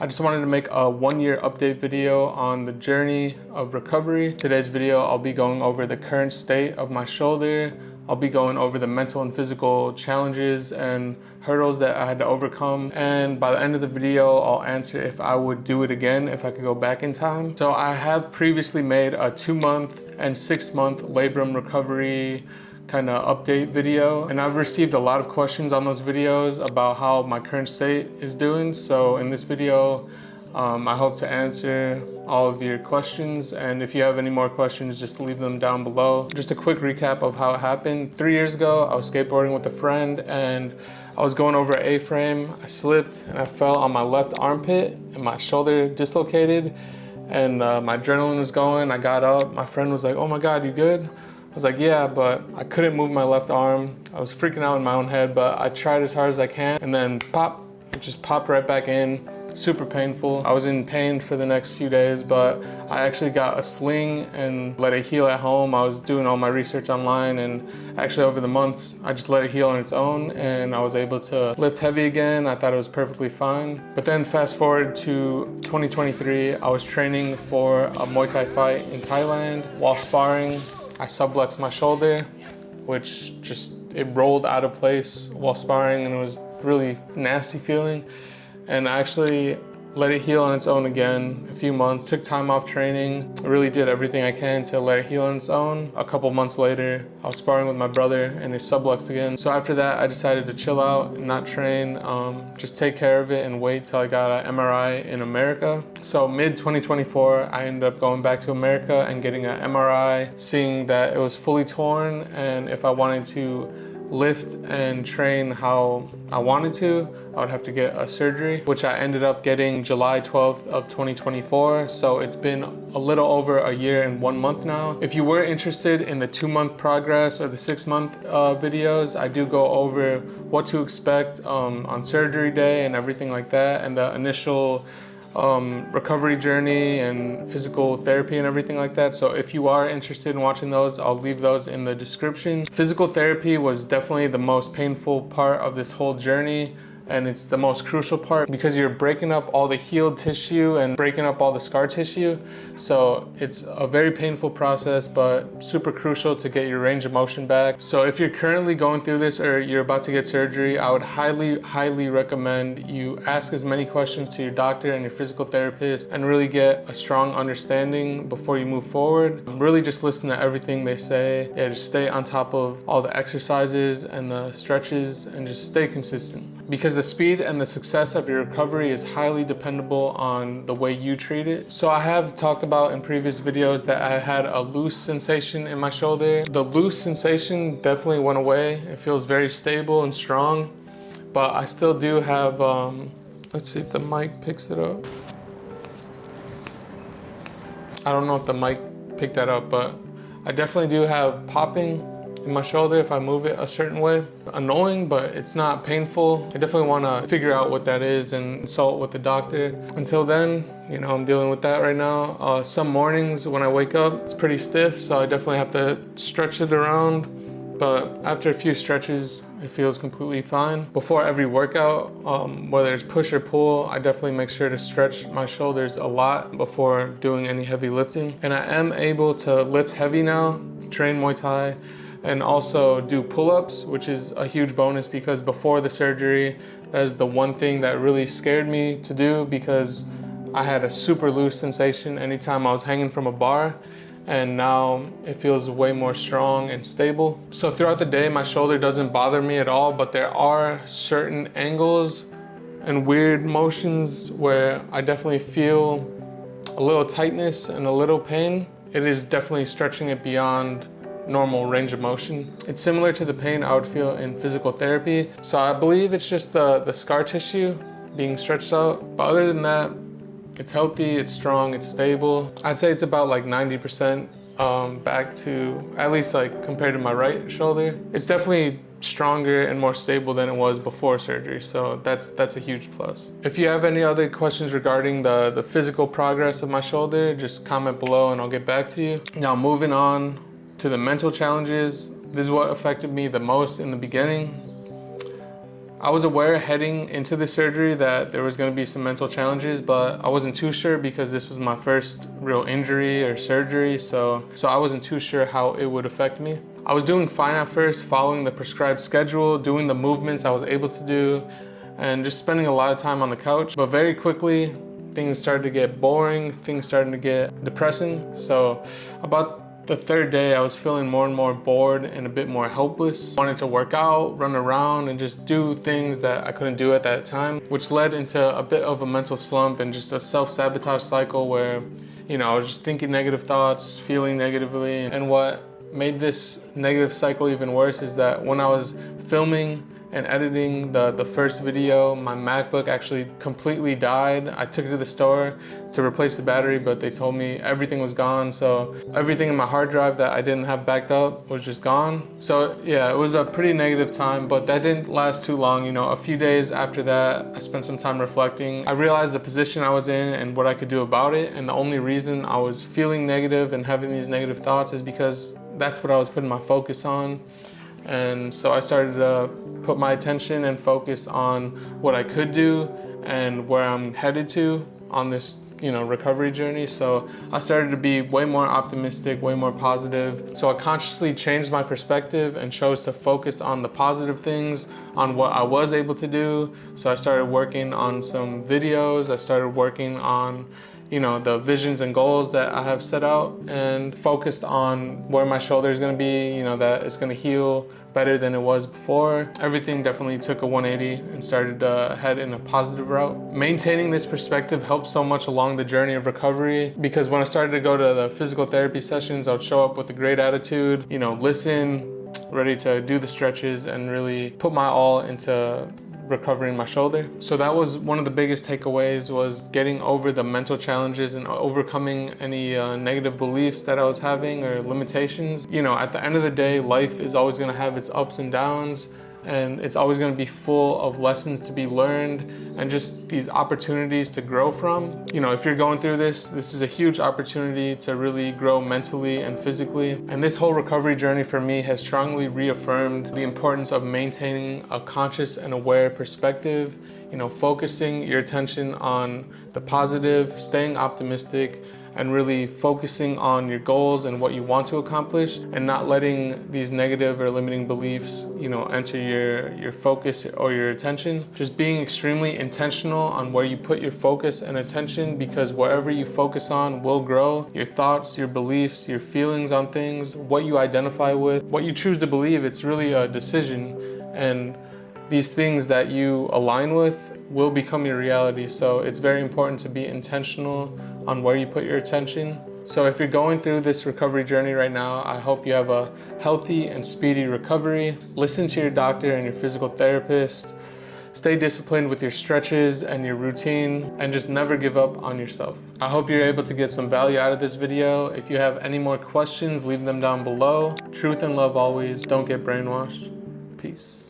I just wanted to make a 1-year update video on the journey of recovery. Today's video, I'll be going over the current state of my shoulder. I'll be going over the mental and physical challenges and hurdles that I had to overcome. And by the end of the video, I'll answer if I would do it again, if I could go back in time. So I have previously made a 2-month and 6-month labrum recovery kind of update video, and I've received a lot of questions on those videos about how my current state is doing. So in this video, I hope to answer all of your questions, and if you have any more questions, just leave them down below. Just a quick recap of how it happened. 3 years ago, I was skateboarding with a friend and I was going over an A-frame. I slipped and I fell on my left armpit and my shoulder dislocated, and my adrenaline was going. I got up, my friend was like, "Oh my God, you good?" I was like, "Yeah," but I couldn't move my left arm. I was freaking out in my own head, but I tried as hard as I can, and then pop, it just popped right back in. Super painful. I was in pain for the next few days, but I actually got a sling and let it heal at home. I was doing all my research online, and actually over the months, I just let it heal on its own, and I was able to lift heavy again. I thought it was perfectly fine. But then fast forward to 2023, I was training for a Muay Thai fight in Thailand. While sparring, I subluxed my shoulder, which it rolled out of place while sparring, and it was really nasty feeling. And I actually let it heal on its own again. A few months, took time off training. I really did everything I can to let it heal on its own. A couple months later, I was sparring with my brother and it subluxed again. So after that, I decided to chill out and not train, just take care of it and wait till I got an MRI in America. So mid 2024, I ended up going back to America and getting an MRI, seeing that it was fully torn, and if I wanted to lift and train how I wanted to, I would have to get a surgery, which I ended up getting July 12th of 2024. So it's been a little over a year and 1 month now. If you were interested in the 2-month progress or the 6-month videos, I do go over what to expect on surgery day and everything like that, and the initial recovery journey and physical therapy and everything like that. So if you are interested in watching those, I'll leave those in the description. Physical therapy was definitely the most painful part of this whole journey, and it's the most crucial part because you're breaking up all the healed tissue and breaking up all the scar tissue. So it's a very painful process, but super crucial to get your range of motion back. So if you're currently going through this or you're about to get surgery, I would highly recommend you ask as many questions to your doctor and your physical therapist and really get a strong understanding before you move forward. Really just listen to everything they say. Yeah, just stay on top of all the exercises and the stretches and just stay consistent, because the speed and the success of your recovery is highly dependable on the way you treat it. So I have talked about in previous videos that I had a loose sensation in my shoulder. The loose sensation definitely went away. It feels very stable and strong, but I still do have, let's see if the mic picks it up. I don't know if the mic picked that up, but I definitely do have popping in my shoulder if I move it a certain way. Annoying, but it's not painful. I definitely want to figure out what that is and consult with the doctor. Until then, you know, I'm dealing with that right now. Some mornings when I wake up, it's pretty stiff, so I definitely have to stretch it around. But after a few stretches, it feels completely fine. Before every workout, whether it's push or pull, I definitely make sure to stretch my shoulders a lot before doing any heavy lifting. And I am able to lift heavy now, train Muay Thai, and also do pull-ups, which is a huge bonus because before the surgery, that is the one thing that really scared me to do, because I had a super loose sensation anytime I was hanging from a bar, and now it feels way more strong and stable. So throughout the day, my shoulder doesn't bother me at all, but there are certain angles and weird motions where I definitely feel a little tightness and a little pain. It is definitely stretching it beyond normal range of motion. It's similar to the pain I would feel in physical therapy. So I believe it's just the scar tissue being stretched out. But other than that, it's healthy, it's strong, it's stable. I'd say it's about like 90% back to, at least like compared to my right shoulder. It's definitely stronger and more stable than it was before surgery, so that's a huge plus. If you have any other questions regarding the physical progress of my shoulder, just comment below and I'll get back to you. Now moving on to the mental challenges, this is what affected me the most in the beginning. I was aware heading into the surgery that there was going to be some mental challenges, but I wasn't too sure because this was my first real injury or surgery, so I wasn't too sure how it would affect me. I was doing fine at first, following the prescribed schedule, doing the movements I was able to do, and just spending a lot of time on the couch. But very quickly, things started to get boring, things started to get depressing. So about the third day, I was feeling more and more bored and a bit more helpless. Wanted to work out, run around, and just do things that I couldn't do at that time, which led into a bit of a mental slump and just a self-sabotage cycle where, I was just thinking negative thoughts, feeling negatively. And what made this negative cycle even worse is that when I was filming and editing the first video, my MacBook actually completely died. I took it to the store to replace the battery, but they told me everything was gone. So everything in my hard drive that I didn't have backed up was just gone. So yeah, it was a pretty negative time, but that didn't last too long. A few days after that, I spent some time reflecting. I realized the position I was in and what I could do about it. And the only reason I was feeling negative and having these negative thoughts is because that's what I was putting my focus on. And so I started to put my attention and focus on what I could do and where I'm headed to on this, recovery journey. So I started to be way more optimistic, way more positive. So I consciously changed my perspective and chose to focus on the positive things, on what I was able to do. So I started working on some videos. I started working on the visions and goals that I have set out, and focused on where my shoulder is going to be, that it's going to heal better than it was before. Everything definitely took a 180 and started to head in a positive route. Maintaining this perspective helped so much along the journey of recovery, because when I started to go to the physical therapy sessions, I would show up with a great attitude, listen, ready to do the stretches and really put my all into recovering my shoulder. So that was one of the biggest takeaways, was getting over the mental challenges and overcoming any negative beliefs that I was having or limitations. At the end of the day, life is always going to have its ups and downs, and it's always going to be full of lessons to be learned and just these opportunities to grow from. If you're going through this is a huge opportunity to really grow mentally and physically. And this whole recovery journey for me has strongly reaffirmed the importance of maintaining a conscious and aware perspective, focusing your attention on the positive, staying optimistic, and really focusing on your goals and what you want to accomplish, and not letting these negative or limiting beliefs, enter your focus or your attention. Just being extremely intentional on where you put your focus and attention, because wherever you focus on will grow. Your thoughts, your beliefs, your feelings on things, what you identify with, what you choose to believe, it's really a decision. And these things that you align with will become your reality. So it's very important to be intentional on where you put your attention. So if you're going through this recovery journey right now, I hope you have a healthy and speedy recovery. Listen to your doctor and your physical therapist. Stay disciplined with your stretches and your routine, and just never give up on yourself. I hope you're able to get some value out of this video. If you have any more questions, leave them down below. Truth and love always. Don't get brainwashed. Peace.